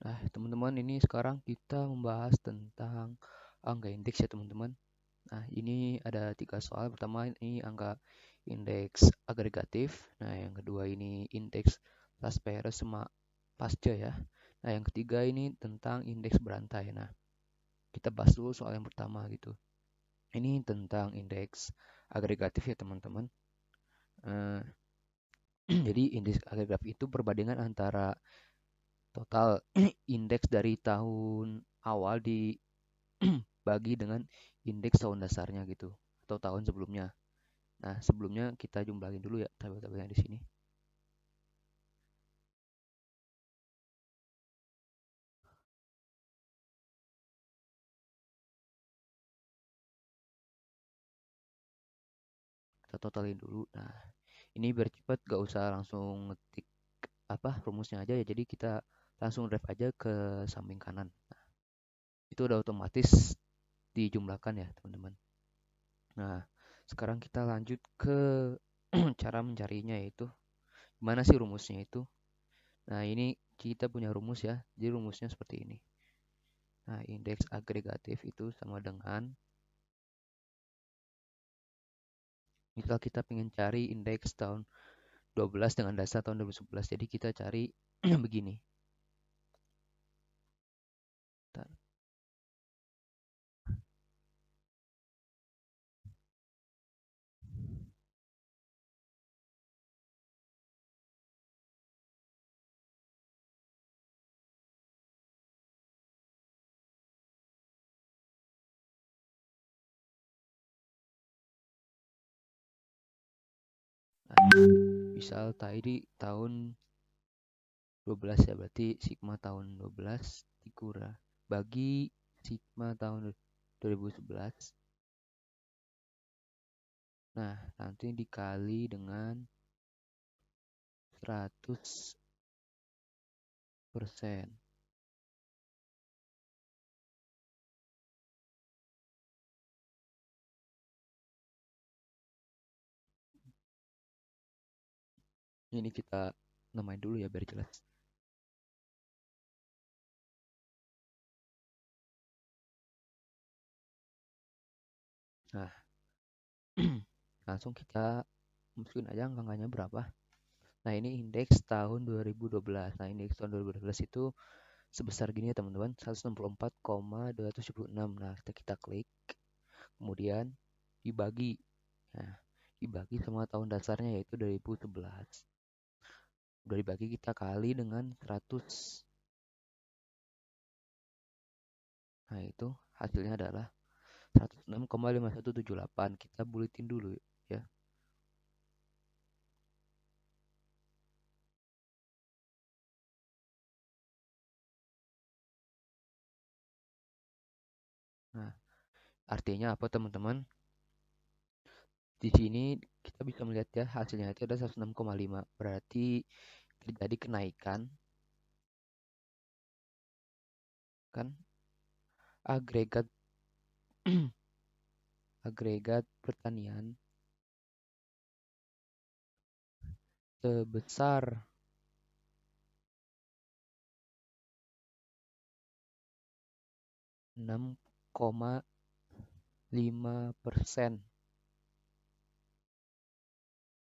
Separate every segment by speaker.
Speaker 1: Nah, teman-teman, ini sekarang kita membahas tentang angka indeks ya, teman-teman. Nah, ini ada 3 soal. Pertama, ini angka indeks agregatif. Nah, yang kedua ini indeks Las-Perez sama pasca ya. Nah, yang ketiga ini tentang indeks berantai. Nah, kita bahas dulu soal yang pertama gitu. Ini tentang indeks agregatif ya, teman-teman. Eh, jadi indeks agregatif itu perbandingan antara total indeks dari tahun awal dibagi dengan indeks tahun dasarnya gitu atau tahun sebelumnya. Nah, sebelumnya kita jumlahin dulu ya tabel-tabelnya di sini. Kita totalin dulu. Nah, ini biar cepet gak usah langsung ngetik rumusnya aja ya. Jadi kita langsung drive aja ke samping kanan. Nah, itu udah otomatis dijumlahkan ya, teman-teman. Nah, sekarang kita lanjut ke cara mencarinya, yaitu gimana sih rumusnya itu. Nah, ini kita punya rumus ya. Jadi rumusnya seperti ini. Nah, indeks agregatif itu sama dengan, misal kita pengen cari indeks tahun 12 dengan dasar tahun 2011. Jadi kita cari begini. Bentar. Nah, misal tadi tahun 12 ya, berarti sigma tahun 12 dikurang bagi sigma tahun 2011. Nah, nanti dikali dengan 100%. Ini kita namain dulu ya biar jelas. Nah, langsung kita masukin aja angkanya berapa. Nah, ini indeks tahun 2012. Nah, indeks tahun 2012 itu sebesar gini ya, teman-teman. 164,276. Nah, kita klik. Kemudian dibagi. Nah, dibagi sama tahun dasarnya yaitu 2011. Udah dibagi, kita kali dengan 100. Nah, itu hasilnya adalah 106,5178. Kita buletin dulu ya. Nah, artinya apa, teman-teman? Di sini kita bisa melihat ya, hasilnya itu ada 106,5. Berarti terjadi kenaikan kan agregat agregat pertanian sebesar 6,5%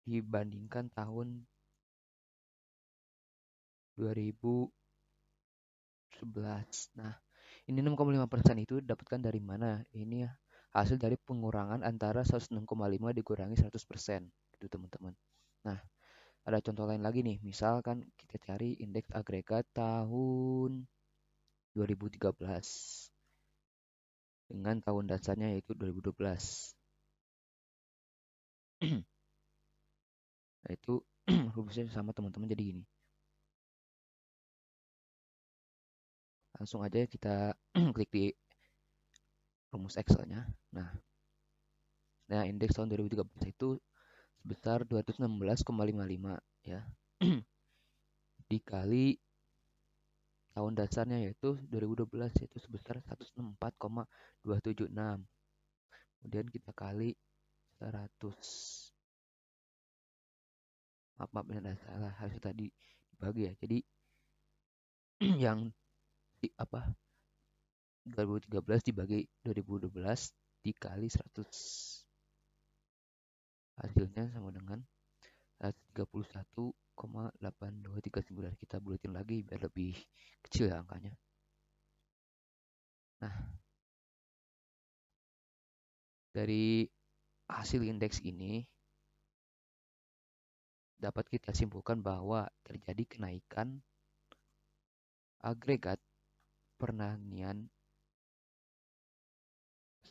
Speaker 1: dibandingkan tahun 2011. Nah, ini 6,5% itu dapatkan dari mana? Ini hasil dari pengurangan antara 106,5 dikurangi 100%. Gitu, teman-teman. Nah, ada contoh lain lagi nih. Misalkan kita cari indeks agregat tahun 2013 dengan tahun dasarnya yaitu 2012. Nah, itu rumusnya sama, teman-teman, jadi gini. Langsung aja kita klik di rumus Excel-nya. Nah, indeks tahun 2013 itu sebesar 216,55 ya. Dikali tahun dasarnya yaitu 2012 yaitu sebesar 164,276. Kemudian kita kali 100. Maaf, maaf, ini ada salah hasil tadi dibagi ya. Jadi yang 2013 dibagi 2012 dikali 100. Hasilnya sama dengan 31,8239. Kita bulatin lagi biar lebih kecil ya angkanya. Nah, dari hasil indeks ini dapat kita simpulkan bahwa terjadi kenaikan agregat pertanian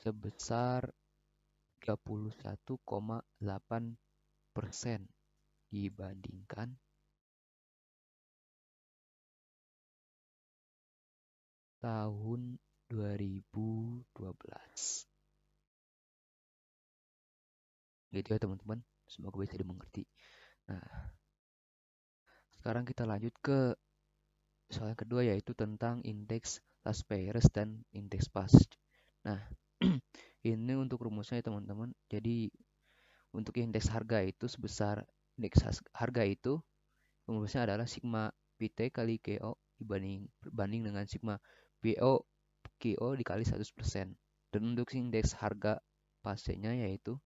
Speaker 1: sebesar 31,8% dibandingkan tahun 2012. Gitu ya teman-teman, semoga bisa dimengerti. Nah, sekarang kita lanjut ke soal yang kedua, yaitu tentang indeks Las Peres dan indeks PASC. Nah, ini untuk rumusnya ya teman-teman. Jadi untuk indeks harga itu harga itu rumusnya adalah sigma PT kali KO dibanding dengan sigma PO KO dikali 100%. Dan untuk indeks harga pasca-nya yaitu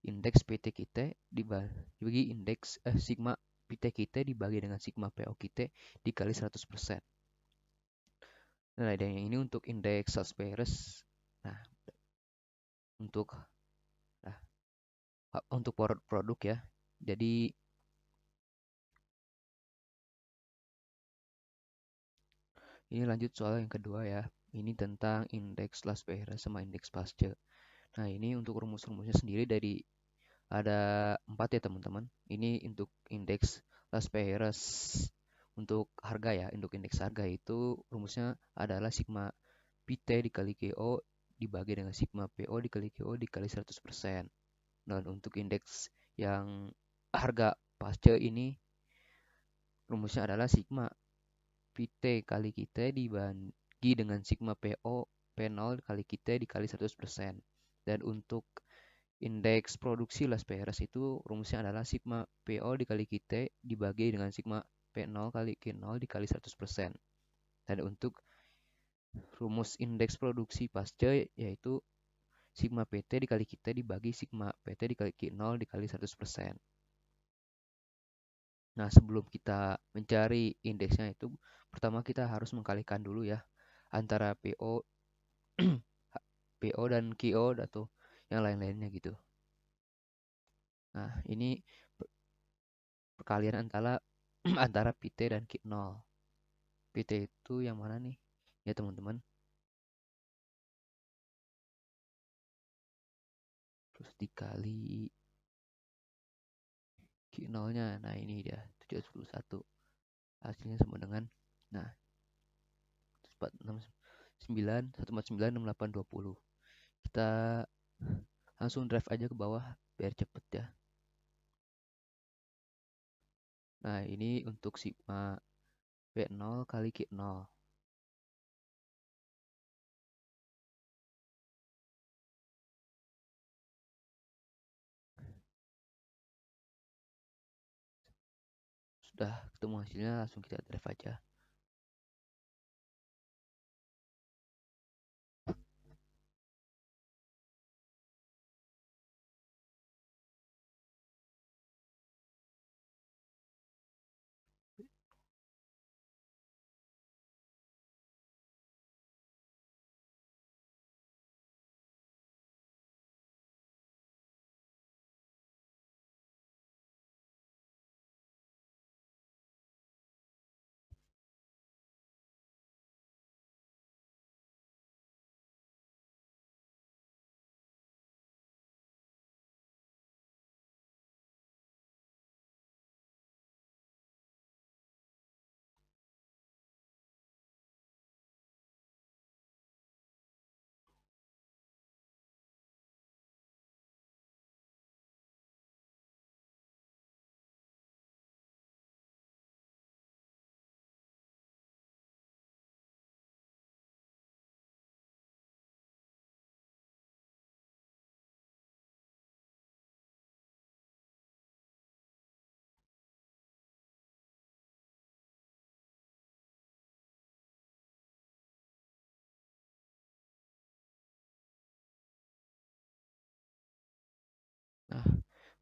Speaker 1: indeks PT kita dibagi sigma PT kita dibagi dengan sigma PO kita dikali 100%. Nah, dan yang ini untuk indeks Sasperes. Nah, untuk nah, untuk produk ya. Jadi ini lanjut soal yang kedua ya. Ini tentang indeks Las Peres sama indeks Pasce. Nah, ini untuk rumus-rumusnya sendiri dari ada 4 ya teman-teman. Ini untuk indeks Las Peres untuk harga ya. Untuk indeks harga itu rumusnya adalah sigma PT dikali KO dibagi dengan sigma PO dikali KO dikali 100%. Dan untuk indeks yang harga pasca ini rumusnya adalah sigma PT kali kita dibagi dengan sigma PO P0 kali kita dikali 100%. Dan untuk indeks produksi Las Peres itu rumusnya adalah sigma PO dikali kita dibagi dengan sigma P0 kali Q0 dikali 100%. Dan untuk rumus indeks produksi pasca yaitu sigma PT dikali kita dibagi sigma PT dikali Q0 dikali 100%. Nah, sebelum kita mencari indeksnya itu, pertama kita harus mengkalikan dulu ya antara PO, PO dan QO atau yang lain-lainnya gitu. Nah, ini perkalian antara antara PT dan Q0. PT itu yang mana nih? Ya teman-teman. Terus dikali Q0-nya. Nah, ini dia 711. Hasilnya sama dengan nah 469 149 68 20. Kita langsung drive aja ke bawah biar cepet ya. Nah, ini untuk sigma P0 kali Q0. Sudah ketemu hasilnya, langsung kita drive aja.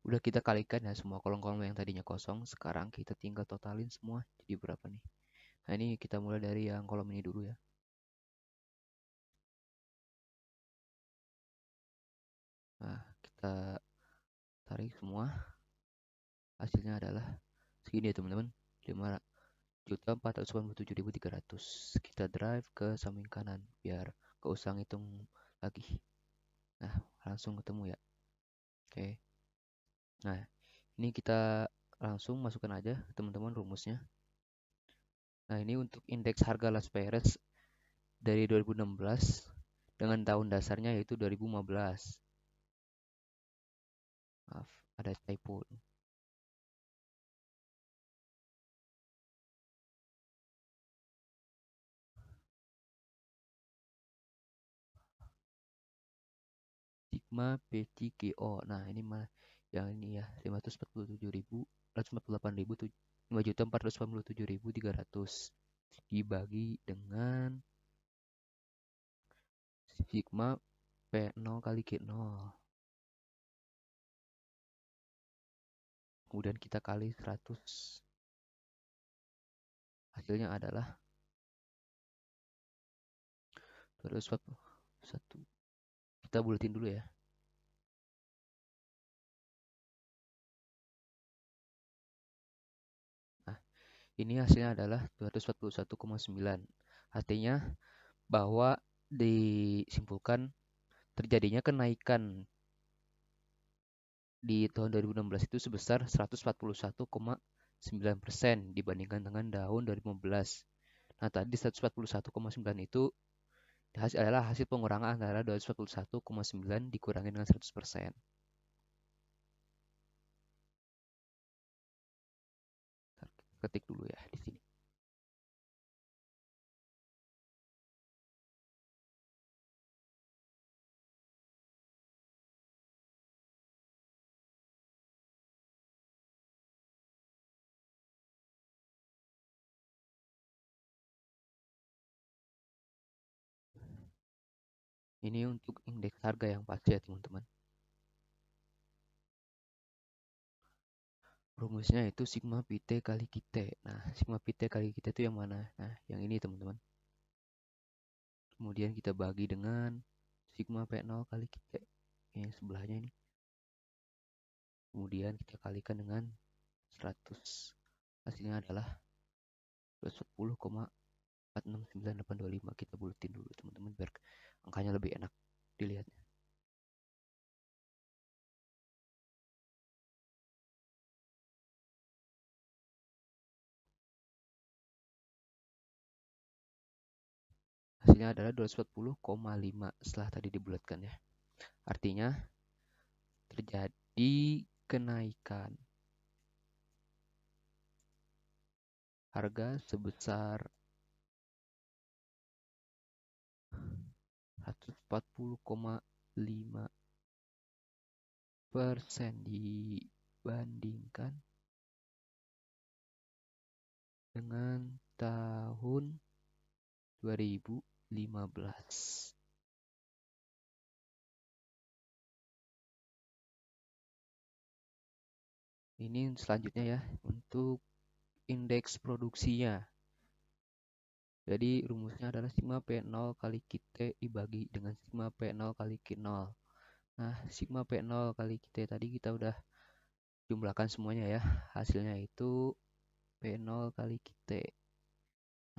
Speaker 1: Udah kita kalikan ya semua kolom-kolom yang tadinya kosong. Sekarang kita tinggal totalin semua jadi berapa nih. Nah ini kita mulai dari yang kolom ini dulu ya. Nah kita tarik semua. Hasilnya adalah segini ya teman-teman. 5.487.300. Kita drive ke samping kanan biar gak usah ngitung lagi. Nah langsung ketemu ya. Oke. Nah ini kita langsung masukkan aja teman-teman rumusnya. Nah ini untuk indeks harga Las Perez dari 2016 dengan tahun dasarnya yaitu 2015. Maaf, ada typo. Sigma P3GO. Nah, ini mah yang ini ya, 547.800 dibagi dengan sigma P0 kali G0. Kemudian kita kali 100. Hasilnya adalah 241. Kita buletin dulu ya. Nah, ini hasilnya adalah 241,9. Artinya bahwa disimpulkan terjadinya kenaikan di tahun 2016 itu sebesar 141,9% dibandingkan dengan tahun 2015. Nah, tadi 141,9 itu adalah hasil pengurangan antara 241,9 dikurangi dengan 100%. Ketik dulu ya di sini. Ini untuk indeks harga yang pasti ya teman-teman. Rumusnya itu sigma PT kali KT. Nah, sigma PT kali KT itu yang mana? Nah, yang ini teman-teman. Kemudian kita bagi dengan sigma P0 kali KT. Yang sebelahnya ini. Kemudian kita kalikan dengan 100. Hasilnya adalah 210,469825. Kita buletin dulu teman-teman biar angkanya lebih enak dilihatnya. Hasilnya adalah 240,5 setelah tadi dibulatkan ya. Artinya terjadi kenaikan harga sebesar 140,5% dibandingkan dengan tahun 2015. Ini selanjutnya ya untuk indeks produksinya. Jadi rumusnya adalah sigma P0 kali QT dibagi dengan sigma P0 kali Q0. Nah, sigma P0 kali QT tadi kita udah jumlahkan semuanya ya. Hasilnya itu P0 kali QT.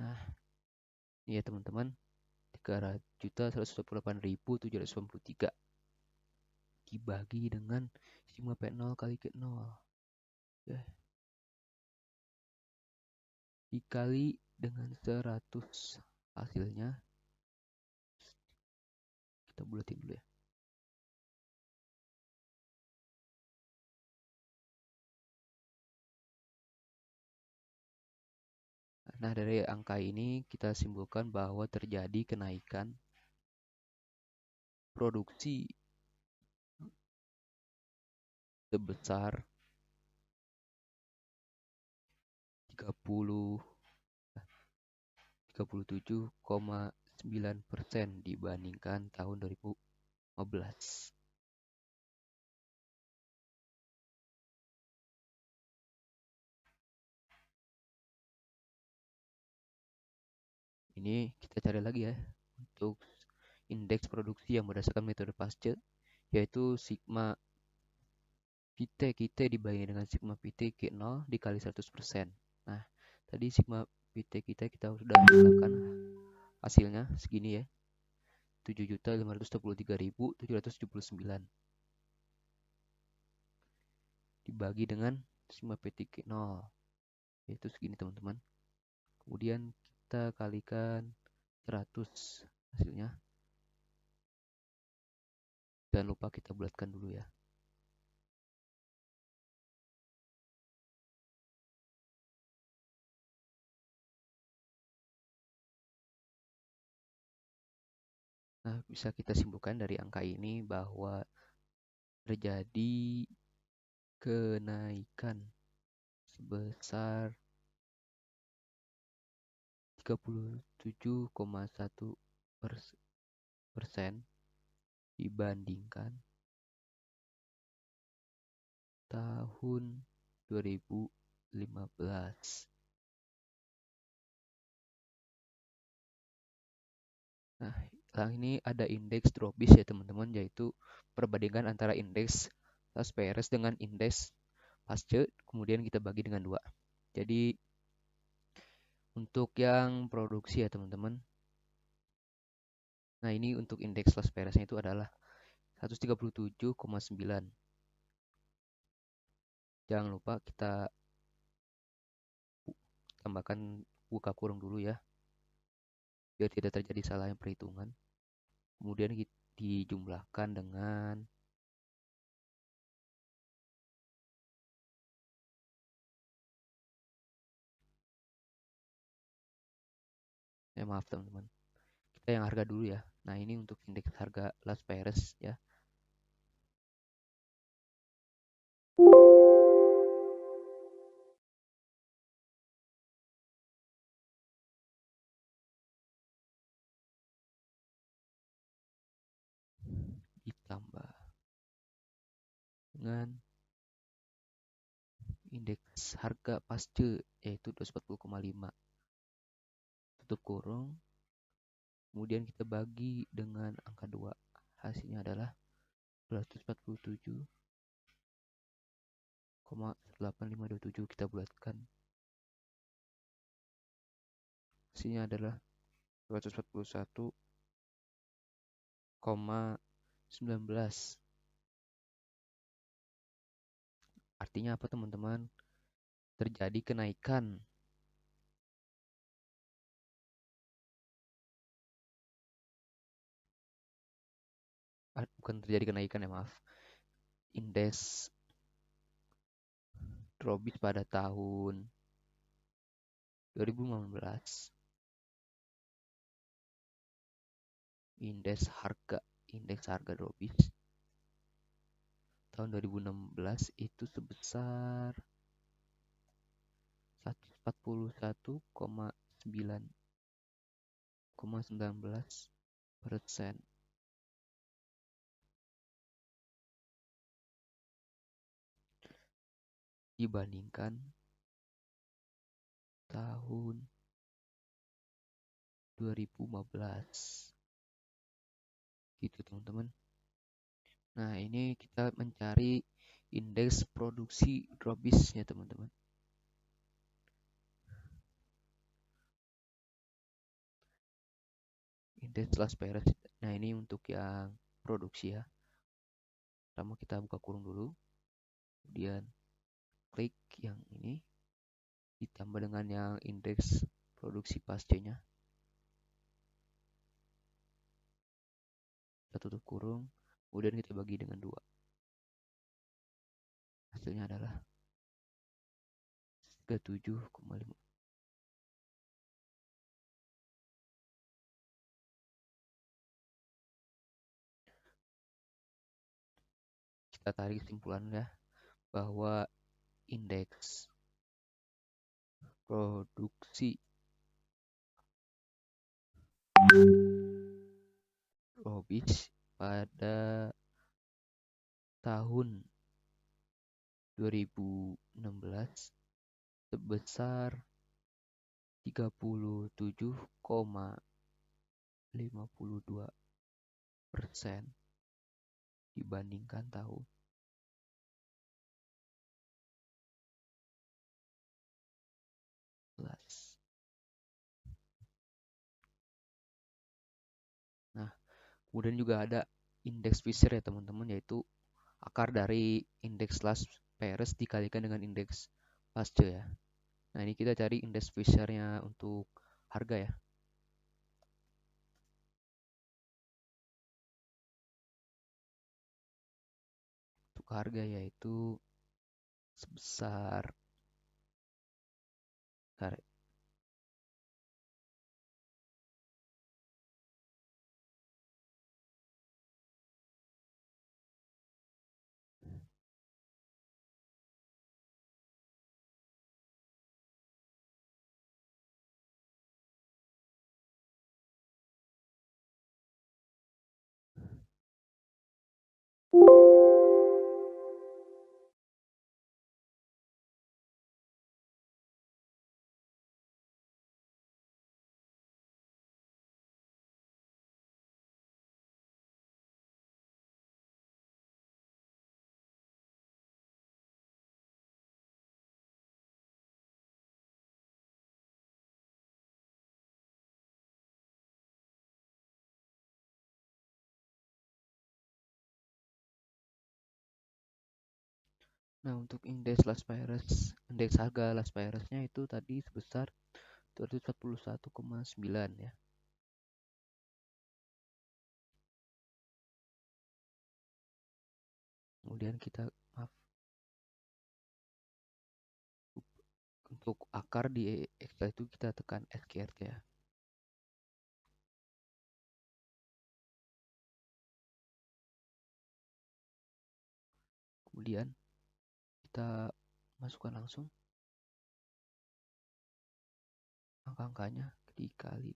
Speaker 1: Nah, ini ya teman-teman. 3.128.793 dibagi dengan sigma P0 kali Q0. Ya. Dikali dengan 100. Hasilnya kita buletin dulu ya. Nah, dari angka ini kita simpulkan bahwa terjadi kenaikan produksi sebesar 37,9% dibandingkan tahun 2015. ini kita cari lagi ya untuk indeks produksi yang berdasarkan metode Pasteur, yaitu sigma Vt kita dibagi dengan sigma Vt Q0 dikali 100%. Nah, tadi sigma Vt kita sudah menggunakan hasilnya segini ya. 7.523.779 dibagi dengan sigma Vt Q0, yaitu segini teman-teman. Kemudian kita kalikan 100 hasilnya. Jangan lupa kita bulatkan dulu ya. Nah, bisa kita simpulkan dari angka ini bahwa terjadi kenaikan sebesar 37,1% dibandingkan tahun 2015. Nah, ini ada indeks Dробis ya teman-teman, yaitu perbandingan antara indeks Las Perez dengan indeks Pasteur, kemudian kita bagi dengan 2. Jadi untuk yang produksi ya teman-teman. Nah, ini untuk indeks Las Pereznya itu adalah 137,9. Jangan lupa kita tambahkan buka kurung dulu ya, biar tidak terjadi salah yang perhitungan. Kemudian dijumlahkan dengan maaf teman-teman, kita yang harga dulu ya. Nah, ini untuk indeks harga Las Perez ya. Ditambah dengan indeks harga Pasteur yaitu 240,5. Tutup kurung. Kemudian kita bagi dengan angka 2. Hasilnya adalah 247,8527. Kita bulatkan. Hasilnya adalah 241,19. Artinya apa teman-teman? Terjadi kenaikan bukan terjadi kenaikan ya, maaf. Indeks Dробis pada tahun 2015. Indeks harga Dробis tahun 2016 itu sebesar 141,19% dibandingkan tahun 2015. Gitu teman-teman. Nah, ini kita mencari indeks produksi Dробisnya teman-teman. Indeks Las Perez. Nah, ini untuk yang produksi ya. Pertama kita buka kurung dulu. Kemudian klik yang ini ditambah dengan yang indeks produksi pasca-nya. Kita tutup kurung. Kemudian kita bagi dengan 2. Hasilnya adalah 37,5. Kita tarik kesimpulannya bahwa indeks produksi Dробis pada tahun 2016 sebesar 37,52% dibandingkan tahun belas. Nah, kemudian juga ada indeks Fisher ya teman-teman, yaitu akar dari indeks Las Peres dikalikan dengan indeks Pasce ya. Nah, ini kita cari indeks Fisher-nya untuk harga ya. Untuk harga yaitu sebesar bentar, Nah, untuk indeks Las Peres, indeks harga Las Peresnya itu tadi sebesar 241,9 ya. Kemudian kita untuk akar di Excel itu kita tekan SQRT ya. Kemudian kita masukkan langsung angka-angkanya dikali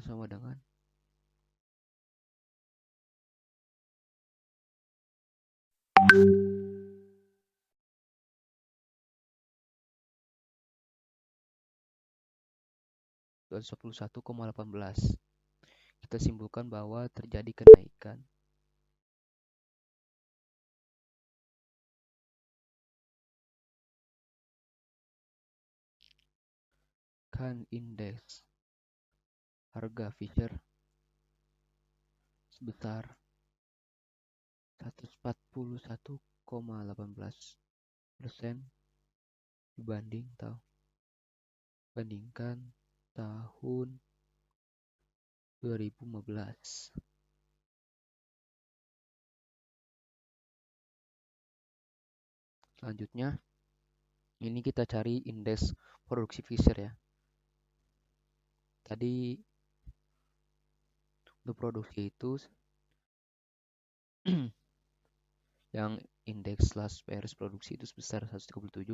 Speaker 1: sama dengan 241,18. Kita simpulkan bahwa terjadi kenaikan indeks harga Fisher sebesar 141,18% dibandingkan tahun 2015. Selanjutnya, ini kita cari indeks produksi Fisher ya. Tadi untuk produksi itu yang indeks Las Peres produksi itu sebesar 137,19.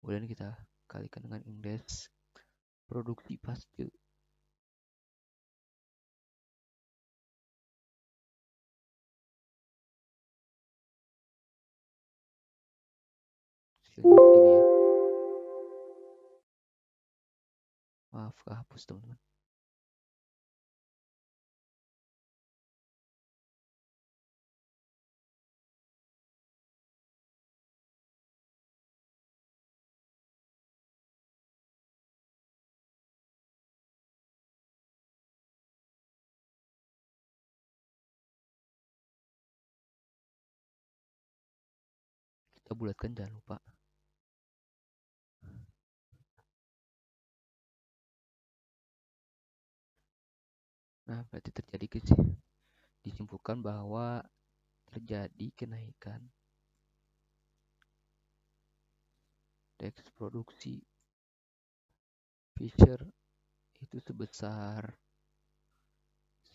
Speaker 1: Kemudian kita kalikan dengan indeks produksi Pasce. Hasilnya segini ya. Maaf, kehapus teman-teman. Kita bulatkan, jangan lupa. Nah, berarti disimpulkan bahwa terjadi kenaikan indeks produksi Fisher itu sebesar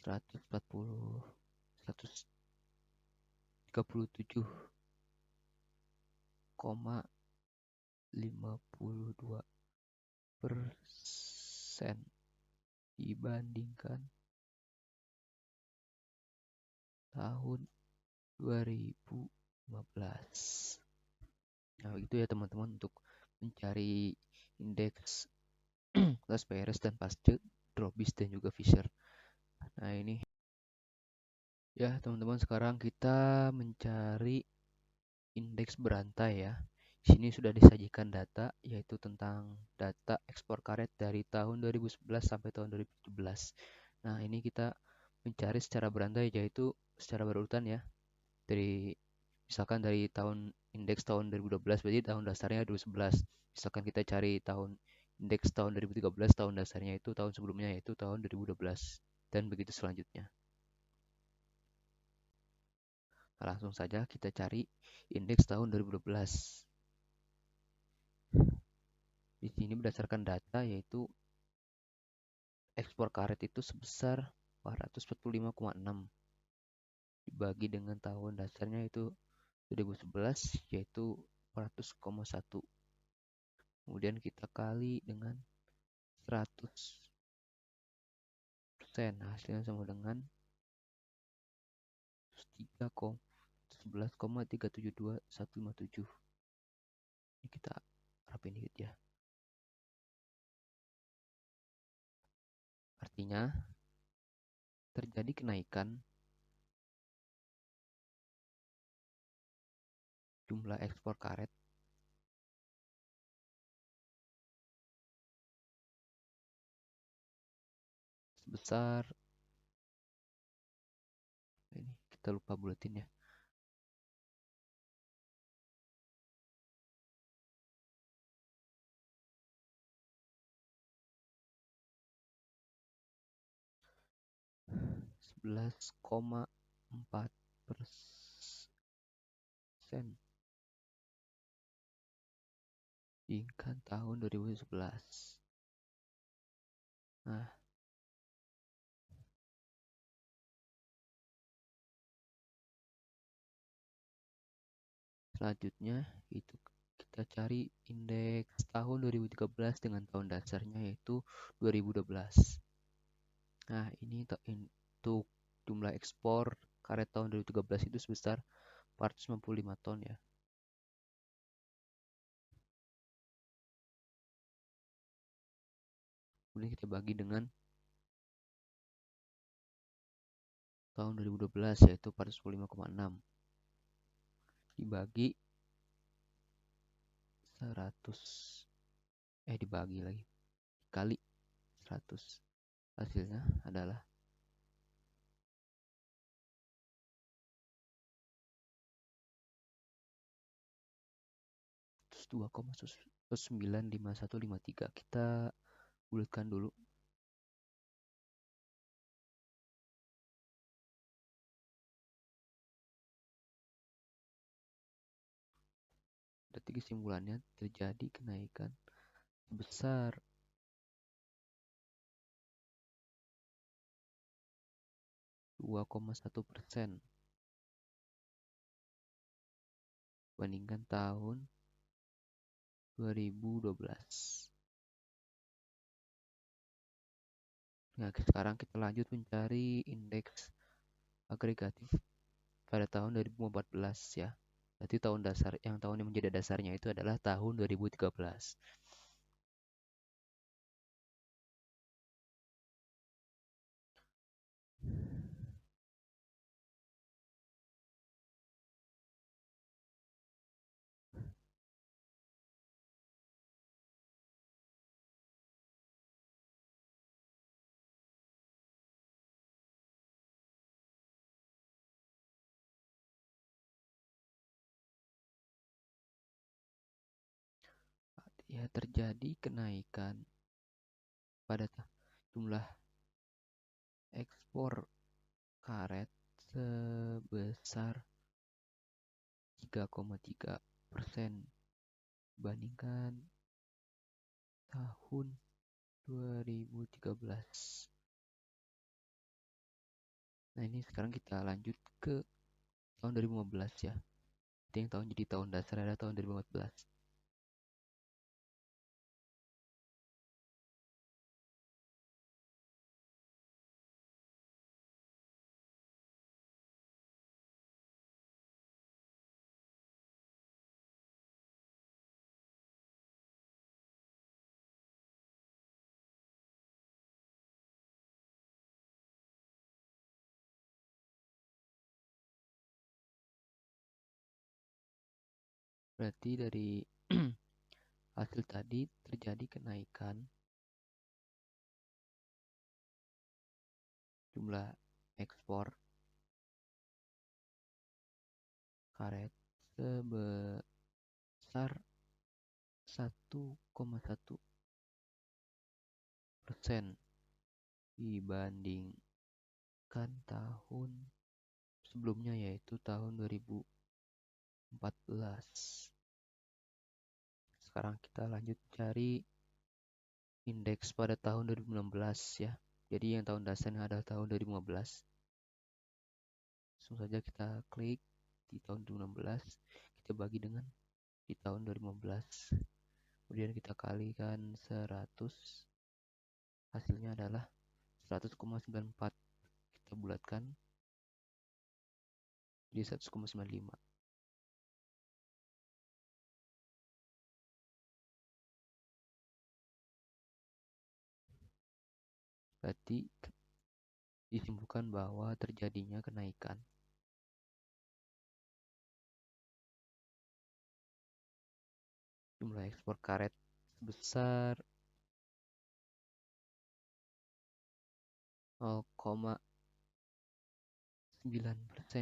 Speaker 1: 137,18%. 52% dibandingkan tahun 2015. Nah, itu ya teman-teman untuk mencari indeks Las Perez dan Pasteur, Drobis dan juga Fisher. Nah, ini ya teman-teman, sekarang kita mencari indeks berantai ya. Di sini sudah disajikan data, yaitu tentang data ekspor karet dari tahun 2011 sampai tahun 2017. Nah, ini kita mencari secara berantai, yaitu secara berurutan ya. Misalkan dari indeks tahun 2012, berarti tahun dasarnya 2011. Misalkan kita cari indeks tahun 2013, tahun dasarnya itu tahun sebelumnya, yaitu tahun 2012. Dan begitu selanjutnya. Nah, langsung saja kita cari indeks tahun 2012. Di sini berdasarkan data, yaitu ekspor karet itu sebesar 445,6 dibagi dengan tahun dasarnya itu 2011, yaitu 400,1. Kemudian kita kali dengan 100%, hasilnya sama dengan 11,372,157. Ini kita rapin dikit ya. Artinya terjadi kenaikan jumlah ekspor karet sebesar, ini kita lupa buletin ya, 11,4% dibandingkan tahun 2011. Nah, selanjutnya itu kita cari indeks tahun 2013 dengan tahun dasarnya, yaitu 2012. Nah, ini untuk jumlah ekspor karet tahun 2013 itu sebesar 495 ton ya. Kemudian kita bagi dengan tahun 2012, yaitu 495,6 dibagi 100, dibagi lagi kali 100, hasilnya adalah 2,95153. Kita bulatkan dulu. Berarti kesimpulannya terjadi kenaikan sebesar 2,1% dibandingkan tahun 2012. Nah, sekarang kita lanjut mencari indeks agregatif pada tahun 2014 ya. Berarti tahun yang menjadi dasarnya itu adalah tahun 2013. Ya, terjadi kenaikan pada jumlah ekspor karet sebesar 3,3% dibandingkan tahun 2013. Nah, ini sekarang kita lanjut ke tahun 2015 ya. Itu yang jadi tahun dasar adalah tahun 2014. Berarti dari hasil tadi terjadi kenaikan jumlah ekspor karet sebesar 1,1% dibandingkan tahun sebelumnya, yaitu tahun 2014. Sekarang kita lanjut cari indeks pada tahun 2016 ya. Jadi yang tahun dasarnya adalah tahun 2015. Langsung saja kita klik di tahun 2016, kita bagi dengan di tahun 2015. Kemudian kita kalikan 100, hasilnya adalah 100,94. Kita bulatkan jadi 100,95. Berarti disimpulkan bahwa terjadinya kenaikan jumlah ekspor karet sebesar 0,9%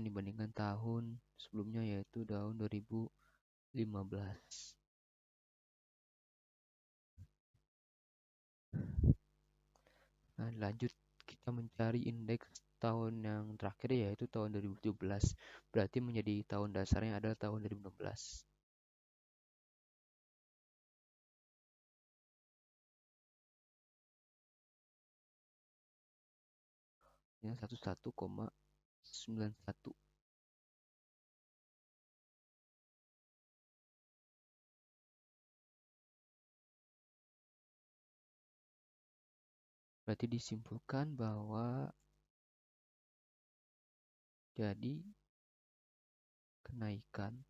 Speaker 1: dibandingkan tahun sebelumnya, yaitu tahun 2015. Nah, lanjut kita mencari indeks tahun yang terakhir, yaitu tahun 2017. Berarti menjadi tahun dasarnya adalah tahun 2016. Yang 11,91. Berarti disimpulkan bahwa jadi kenaikan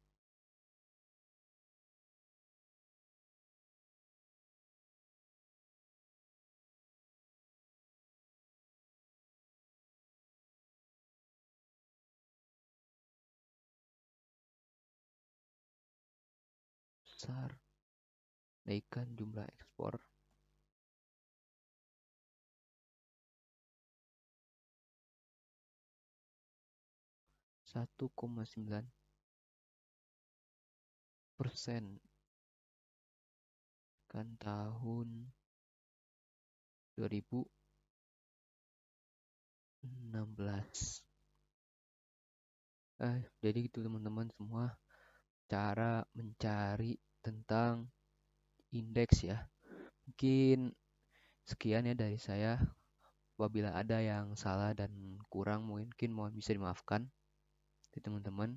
Speaker 1: besar kenaikan jumlah ekspor 1,9% kan tahun 2016. Jadi gitu teman-teman semua, cara mencari tentang indeks ya. Mungkin sekian ya dari saya. Apabila ada yang salah dan kurang mungkin mohon bisa dimaafkan di teman-teman.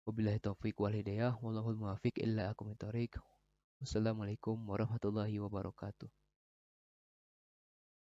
Speaker 1: Wabillahi taufiq wal hidayah, wallahul muwaffiq illa aqwamit thoriq. Wassalamualaikum warahmatullahi wabarakatuh.